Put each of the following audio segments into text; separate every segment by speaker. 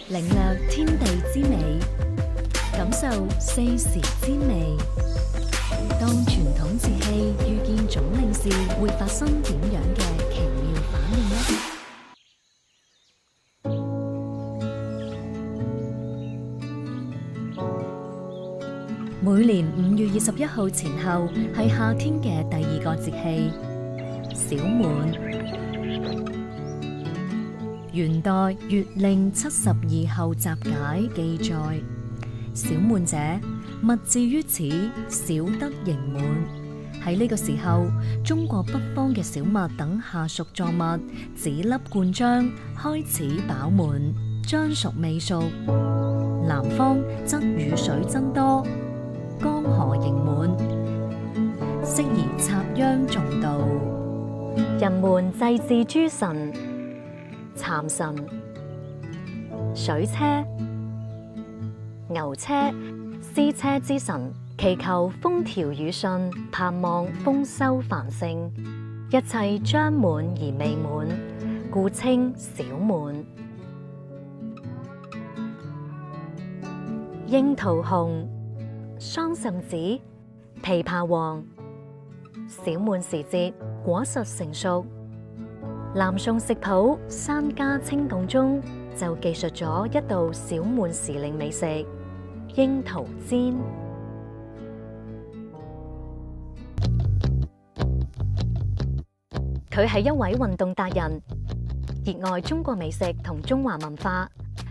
Speaker 1: 領略天地之美，感受四時之味。當傳統節氣遇見總領事，會發生點樣嘅奇妙反應呢？每年5月21號前後係夏天嘅第2個節氣小滿。元代《月令72候集解》記載：小滿者，物至於此，小得盈滿。喺呢個時候，中國北方嘅小麥等下屬作物籽粒灌漿，開始飽滿，將熟未熟；南方則雨水增多，江河盈滿，適宜插秧種稻。人們祭祀諸神、蠶神、水車、牛車、絲車之神，祈求風調雨順，盼望豐收繁盛，一切將滿而未滿，故稱小滿。櫻桃紅、桑葚紫、枇杷黃。小滿時節，果實成熟。南宋食譜《山家清供》中就記述咗一道小滿時令美食——櫻桃煎。佢係一位運動達人，熱愛中國美食同中華文化。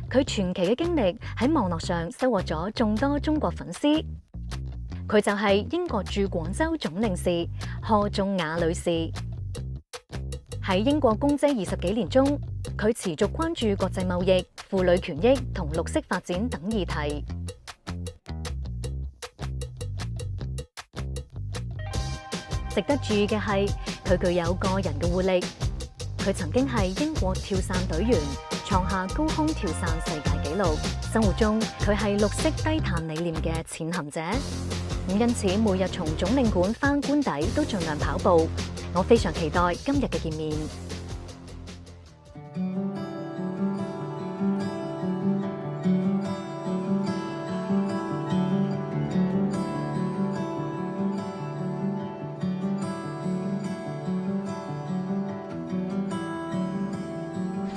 Speaker 1: 佢傳奇嘅經歷喺網絡上收穫咗眾多中國粉絲。佢就係英國駐廣州總領事賀仲雅女士。喺英國公職20幾年中，佢持續關注國際貿易、婦女權益同綠色發展等議題。值得注意嘅係，佢具有個人嘅活力。佢曾經係英國跳傘隊員，創下高空跳傘世界紀錄。生活中，佢係綠色低碳理念嘅踐行者。因此，每日從總領館返官邸都盡量跑步。我非常期待今日嘅見面。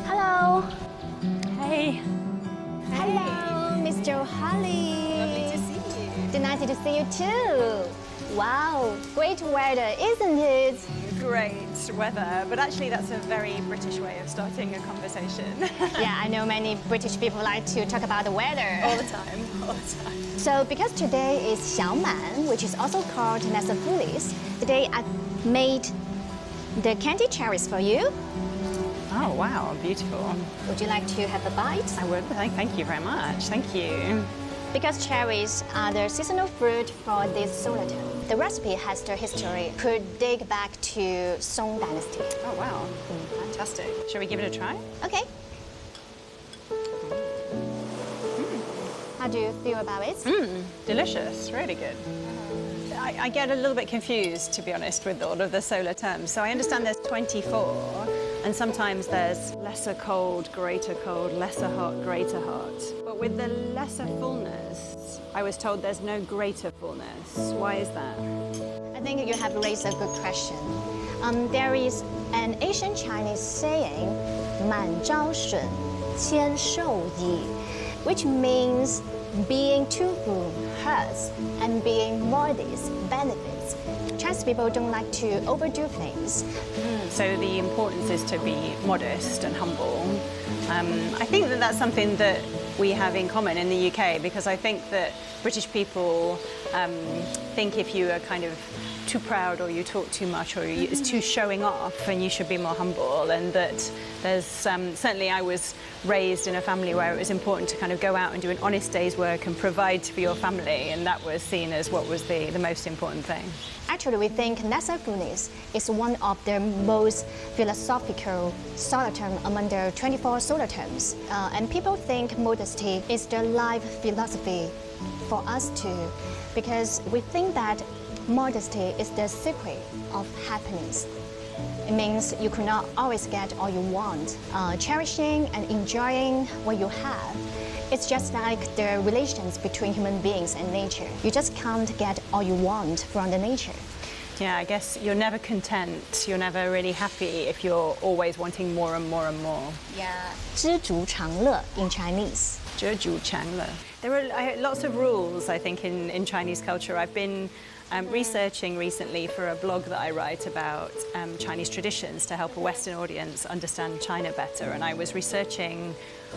Speaker 1: Hello.
Speaker 2: Hey.
Speaker 3: Hello, Mr. Holly.
Speaker 2: Lovely to see you.
Speaker 3: Delighted to see you too. Wow, great weather, isn't it?
Speaker 2: Great weather, but actually that's a very British way of starting a conversation.
Speaker 3: Yeah, I know many British people like to talk about the weather.
Speaker 2: All the time.
Speaker 3: So because today is Xiaoman, which is also called Nasafulis, today I made the candy cherries for you.
Speaker 2: Oh wow, beautiful.
Speaker 3: Would you like to have a bite?
Speaker 2: I would. Thank you very much. Thank you.
Speaker 3: Because cherries are the seasonal fruit for this solar term. The recipe has the history could date back to Song Dynasty.
Speaker 2: Oh wow, fantastic. Shall we give it a try?
Speaker 3: Okay. How do you feel about it?
Speaker 2: Delicious, really good. I get a little bit confused, to be honest, with all of the solar terms. So I understand there's 24, and sometimes there's lesser cold, greater cold, lesser hot, greater hot. But with the lesser fullness, I was told there's no greater fullness. Why is that?
Speaker 3: I think you have raised a good question. There is an ancient Chinese saying, 满招损，谦受益, which means being too full hurts and being modest benefits. Chinese people don't like to overdo things.
Speaker 2: So the importance is to be modest and humble. I think that that's something that we have in common in the UK, because I think that British people think if you are kind of too proud or you talk too much or it's too showing off, and you should be more humble. And that there's certainly I was raised in a family where it was important to kind of go out and do an honest day's work and provide for your family, and that was seen as what was the most important thing.
Speaker 3: Actually, we think Nasafunis is one of the most philosophical solar terms among the 24 solar terms. And people think modesty is the life philosophy for us too, because we think that modesty is the secret of happiness. It means you could not always get all you want. Cherishing and enjoying what you have. It's just like the relations between human beings and nature. You just can't get all you want from the nature.
Speaker 2: Yeah, I guess you're never content, you're never really happy if you're always wanting more and more and more.
Speaker 3: Yeah. 知足常乐 in Chinese.
Speaker 2: 知足常乐. There are lots of rules, I think, in Chinese culture. I've been researching recently for a blog that I write about Chinese traditions to help a Western audience understand China better. And I was researching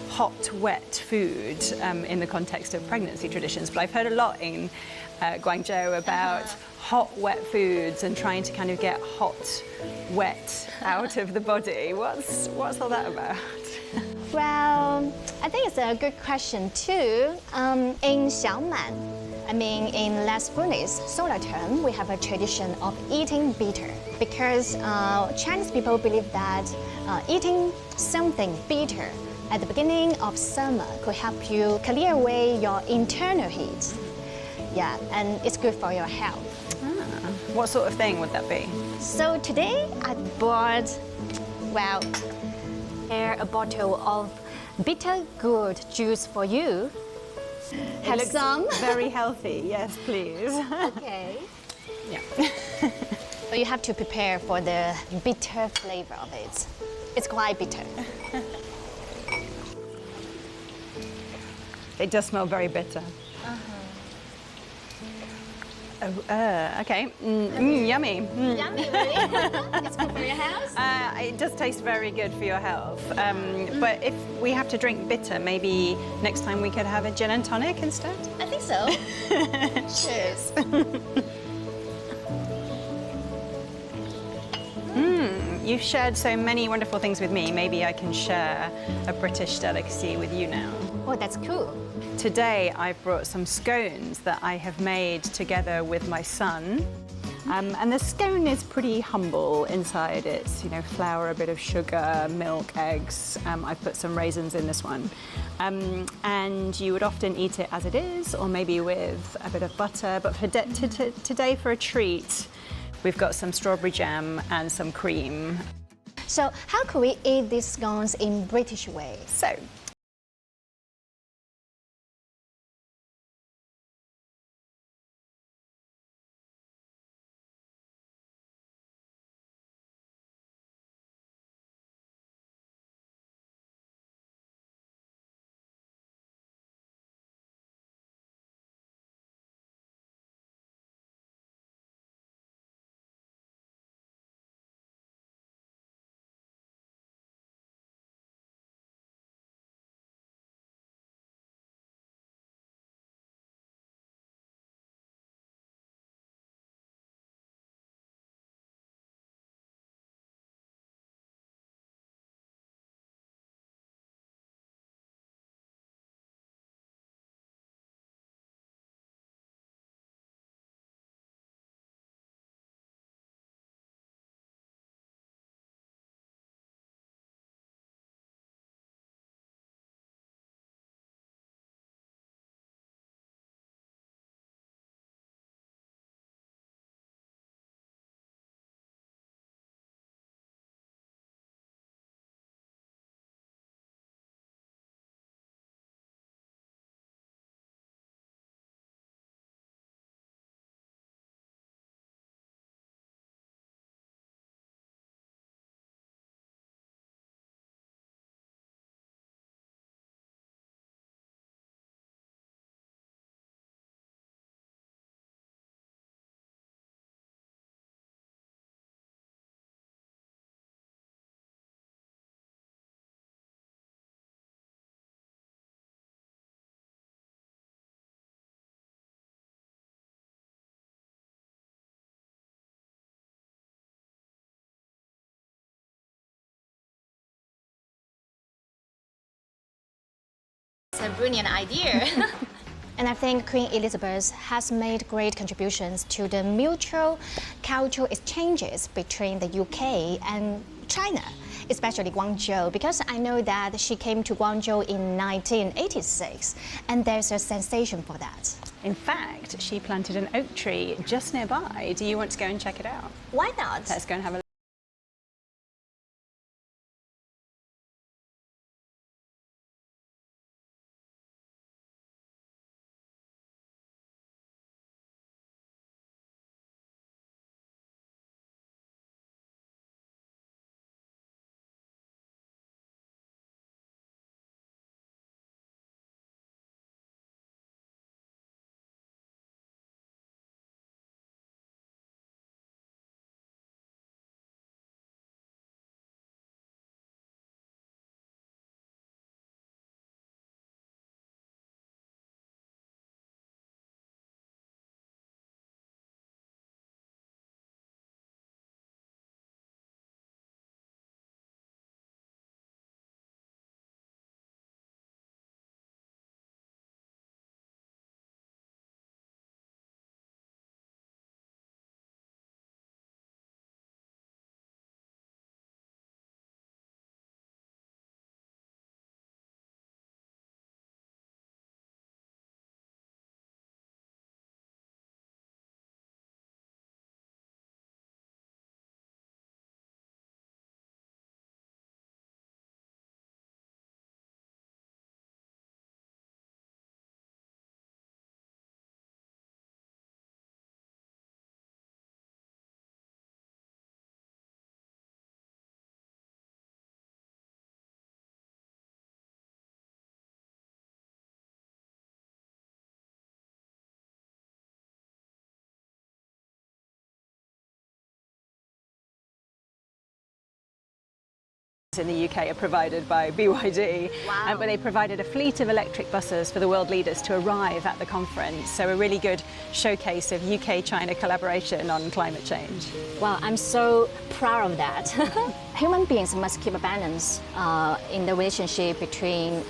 Speaker 2: hot, wet food in the context of pregnancy traditions. But I've heard a lot in Guangzhou about hot, wet foods and trying to kind of get hot, wet out of the body. What's all that about?
Speaker 3: Well, I think it's a good question too. In Xiaoman, I mean in less Buddhist solar term, we have a tradition of eating bitter because Chinese people believe that eating something bitter at the beginning of summer could help you clear away your internal heat. Yeah, and it's good for your health.
Speaker 2: What sort of thing would that be?
Speaker 3: So today I bought, well, a bottle of bitter gourd juice for you. Have
Speaker 2: It looks
Speaker 3: some?
Speaker 2: very healthy. Yes, please.
Speaker 3: Okay.
Speaker 2: Yeah.
Speaker 3: But you have to prepare for the bitter flavor of it. It's quite bitter.
Speaker 2: It does smell very bitter. Okay. Yummy.
Speaker 3: Yummy, really? It's good for your health?
Speaker 2: It does taste very good for your health. But if we have to drink bitter, maybe next time we could have a gin and tonic instead?
Speaker 3: I think so. Cheers.
Speaker 2: You've shared so many wonderful things with me. Maybe I can share a British delicacy with you now.
Speaker 3: Oh, that's cool.
Speaker 2: Today I've brought some scones that I have made together with my son. And the scone is pretty humble inside. It's, flour, a bit of sugar, milk, eggs. I've put some raisins in this one. And you would often eat it as it is, or maybe with a bit of butter. But for today, for a treat, we've got some strawberry jam and some cream.
Speaker 3: So how could we eat these scones in British way?
Speaker 2: So,
Speaker 3: It's a brilliant idea. And I think Queen Elizabeth has made great contributions to the mutual cultural exchanges between the UK and China, especially Guangzhou, because I know that she came to Guangzhou in 1986, and there's a sensation for that.
Speaker 2: in fact, she planted an oak tree just nearby. Do you want to go and check it out?
Speaker 3: Why not?
Speaker 2: Let's go and have a in the UK are provided by BYD,
Speaker 3: Wow.
Speaker 2: but they provided a fleet of electric buses for the world leaders to arrive at the conference. So a really good showcase of UK-China collaboration on climate change.
Speaker 3: Wow, I'm so proud of that. Human beings must keep a balance in the relationship between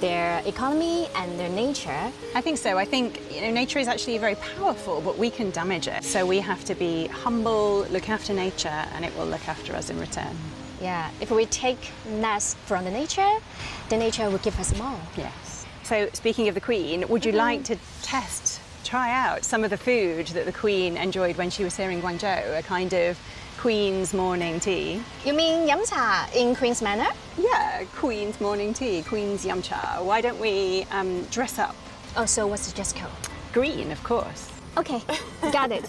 Speaker 3: their economy and their nature.
Speaker 2: I think so. I think nature is actually very powerful, but we can damage it. So we have to be humble, look after nature, and it will look after us in return.
Speaker 3: Yeah, if we take less from the nature will give us more.
Speaker 2: Yes. So speaking of the Queen, would you like to try out some of the food that the Queen enjoyed when she was here in Guangzhou, a kind of Queen's morning tea?
Speaker 3: You mean 飲茶 in Queen's manner?
Speaker 2: Yeah, Queen's morning tea, Queen's yum cha. Why don't we dress up?
Speaker 3: Oh, so what's the dress code?
Speaker 2: Green, of course.
Speaker 3: Okay, got it.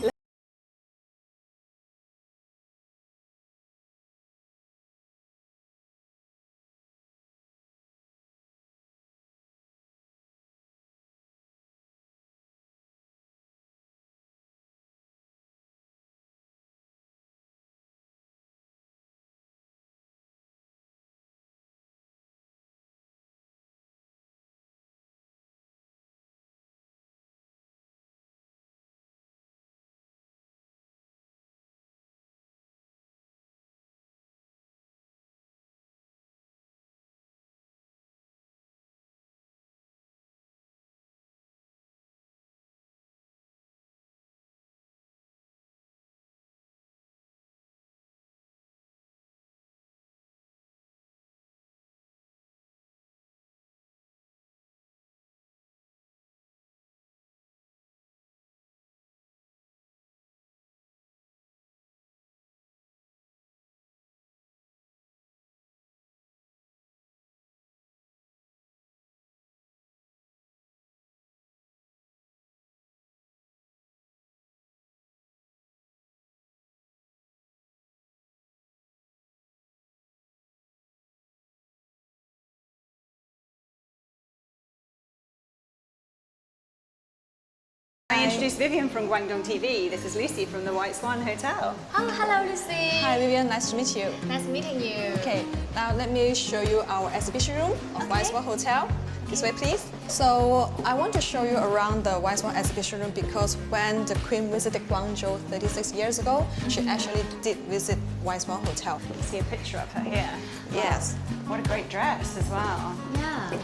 Speaker 2: I introduced Vivian from Guangdong TV. This is Lucy from the White Swan Hotel.
Speaker 3: Oh, hello, Lucy.
Speaker 4: Hi Vivian, nice to meet you.
Speaker 3: Nice meeting you.
Speaker 4: Okay, now let me show you our exhibition room of White Swan Hotel. This way please. So I want to show you around the White Swan exhibition room because when the Queen visited Guangzhou 36 years ago, she actually did visit White Swan Hotel.
Speaker 2: You can see a picture of her here.
Speaker 4: Yes.
Speaker 2: What a great dress as well.
Speaker 3: Yeah.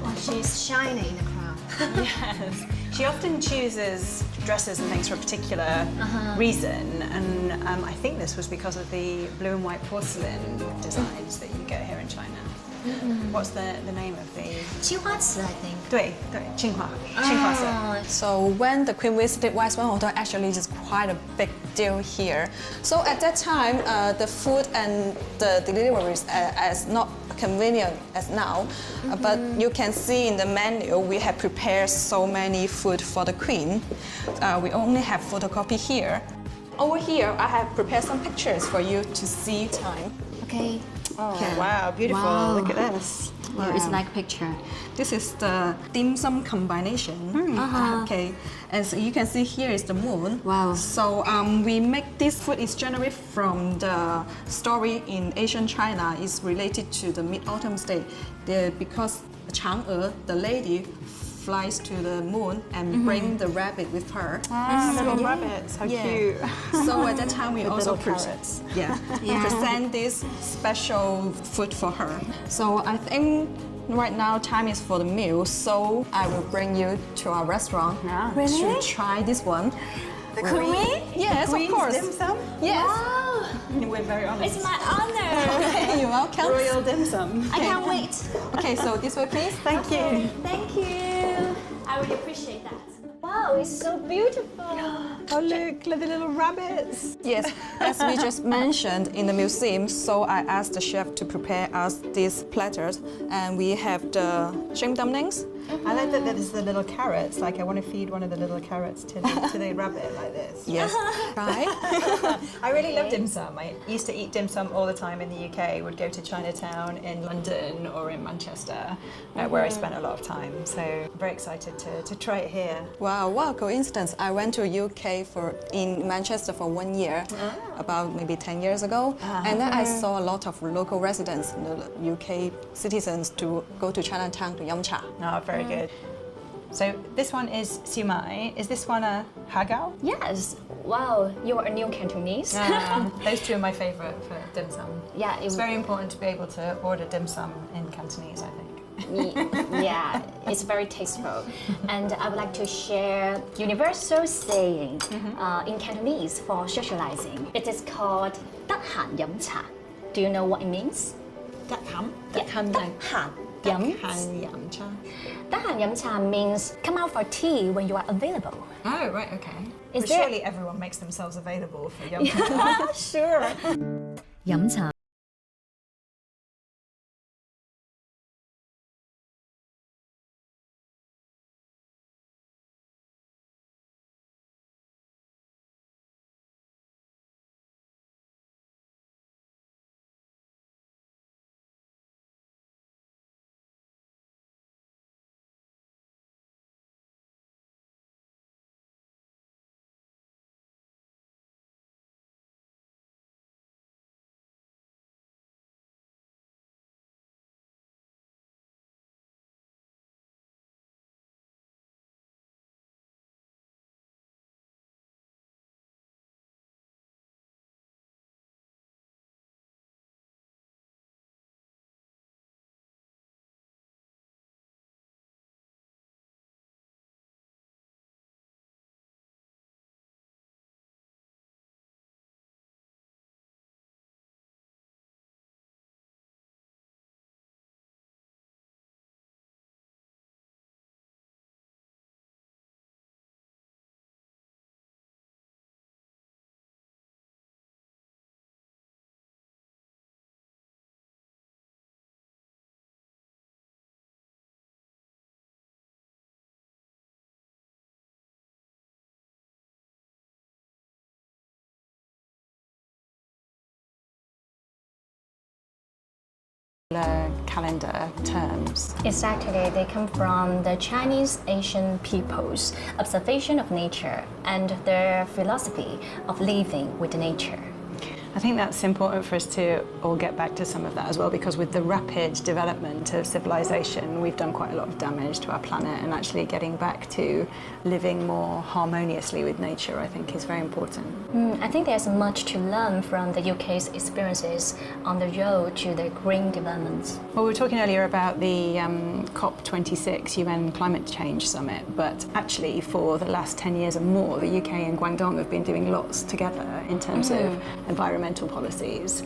Speaker 3: Oh, she's shining in the crowd.
Speaker 2: Yes. She often chooses dresses and things for a particular reason, and I think this was because of the blue and white porcelain designs that you get here in China. What's the name of the?
Speaker 3: 青花瓷, I think.
Speaker 2: 对对，青花色。
Speaker 4: So when the Queen visited White Swan Hotel, actually is quite a big deal here. So at that time, the food and the deliveries as not convenient as now, but you can see in the menu we have prepared so many food for the Queen. We only have photocopy here. Over here, I have prepared some pictures for you to see time.
Speaker 3: Okay.
Speaker 2: Oh wow, beautiful!
Speaker 3: Wow.
Speaker 2: Look at this.
Speaker 3: Well, it's like a picture.
Speaker 4: This is the dim sum combination. Okay, as you can see here is the moon.
Speaker 3: Wow.
Speaker 4: So we make this food is generated from the story in ancient China. Is related to the Mid-Autumn Day. Because Chang'e, the lady, flies to the moon and bring the rabbit with her.
Speaker 2: Little rabbits, how cute.
Speaker 4: So at that time we also
Speaker 2: little carrots.
Speaker 4: present this special food for her. So I think right now time is for the meal. So I will bring you to our restaurant to try this one.
Speaker 2: The
Speaker 3: Queen?
Speaker 4: Yes,
Speaker 2: Queen's
Speaker 4: of course.
Speaker 2: dim sum?
Speaker 4: Yes.
Speaker 3: Wow.
Speaker 2: We're very honoured.
Speaker 3: It's my honor.
Speaker 4: Okay, you're welcome.
Speaker 2: Royal dim sum.
Speaker 3: I can't wait.
Speaker 4: Okay, so this way, please.
Speaker 2: Thank you.
Speaker 3: Thank you. I really appreciate that. Wow, it's so beautiful.
Speaker 2: Oh look, the little rabbits.
Speaker 4: Yes, as we just mentioned in the museum, so I asked the chef to prepare us these platters, and we have the shrimp dumplings,
Speaker 2: I like that there's the little carrots. Like I want to feed one of the little carrots to the rabbit like this.
Speaker 4: Yes, right.
Speaker 2: I really love dim sum. I used to eat dim sum all the time in the UK. Would go to Chinatown in London or in Manchester, where I spent a lot of time. So I'm very excited to try it here.
Speaker 4: Wow, what a coincidence. I went to UK in Manchester for 1 year, about maybe 10 years ago. And then I saw a lot of local residents, UK citizens, to go to Chinatown to yum cha.
Speaker 2: Oh, very good. So this one is siu mai. Is this one a hagao?
Speaker 5: Yes. Wow, you are a new Cantonese.
Speaker 2: Those two are my favourite for dim sum.
Speaker 5: Yeah,
Speaker 2: It's very important to be able to order dim sum in Cantonese, I think.
Speaker 5: Yeah, it's very tasteful. And I would like to share universal saying in Cantonese for socializing. It is called 得閒飲茶. Do you know what it means?
Speaker 2: 得閒
Speaker 5: Yeah, 得閒飲茶. 得閒飲茶 means come out for tea when you are available.
Speaker 2: Oh, right, okay.
Speaker 5: Is
Speaker 2: But
Speaker 5: there-
Speaker 2: surely everyone makes themselves available for young
Speaker 5: Sure.
Speaker 1: 飲茶
Speaker 2: calendar terms.
Speaker 5: Exactly, they come from the Chinese Asian people's observation of nature and their philosophy of living with nature.
Speaker 2: I think that's important for us to all get back to some of that as well, because with the rapid development of civilization, we've done quite a lot of damage to our planet, and actually getting back to living more harmoniously with nature, I think, is very important.
Speaker 5: I think there's much to learn from the UK's experiences on the road to the green developments.
Speaker 2: Well, we were talking earlier about the COP26 UN Climate Change Summit, but actually for the last 10 years and more, the UK and Guangdong have been doing lots together in terms of environmental policies.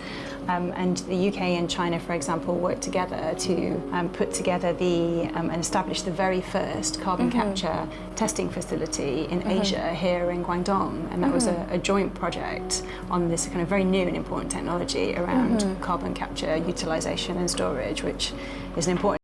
Speaker 2: And the UK and China, for example, worked together to put together and establish the very first carbon capture testing facility in Asia here in Guangdong. And that was a joint project on this kind of very new and important technology around carbon capture, utilisation and storage, which is an important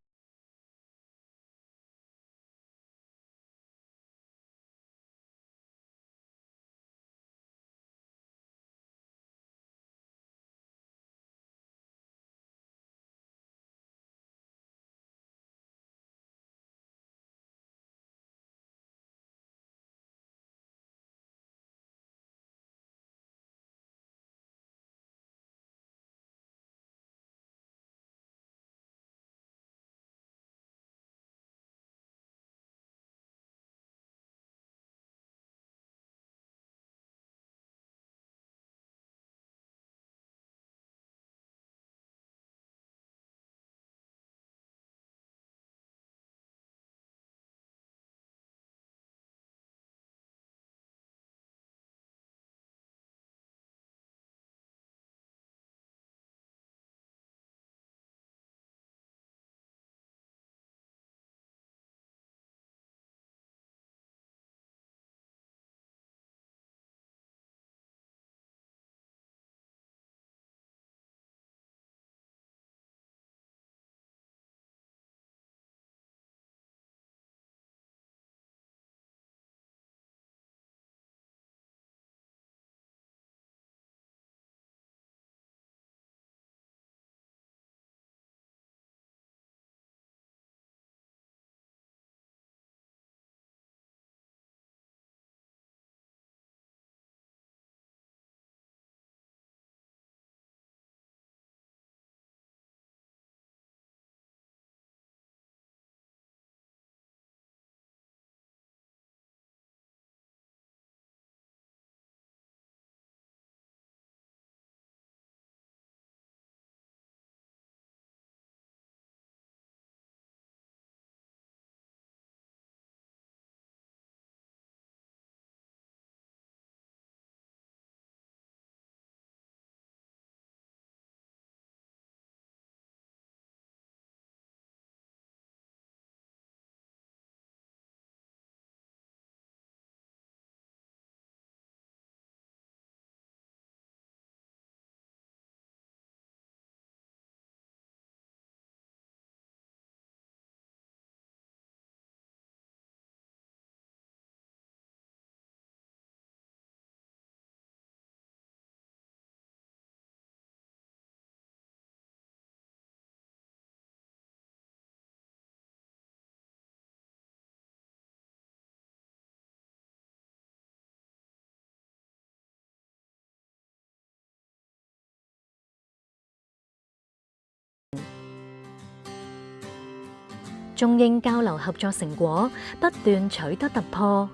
Speaker 1: 中英交流合作成果不斷取得突破，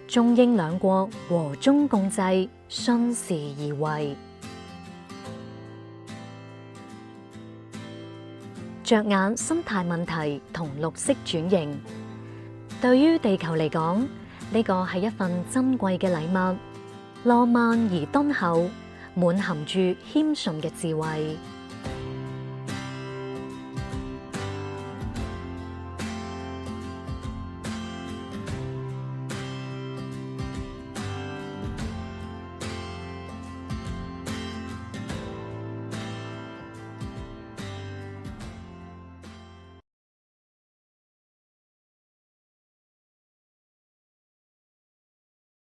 Speaker 1: 中英兩國和衷共濟，順時而為。着眼生態問題同綠色轉型，對於地球嚟講，呢個係一份珍貴嘅禮物，浪漫而敦厚，滿含住謙遜嘅智慧。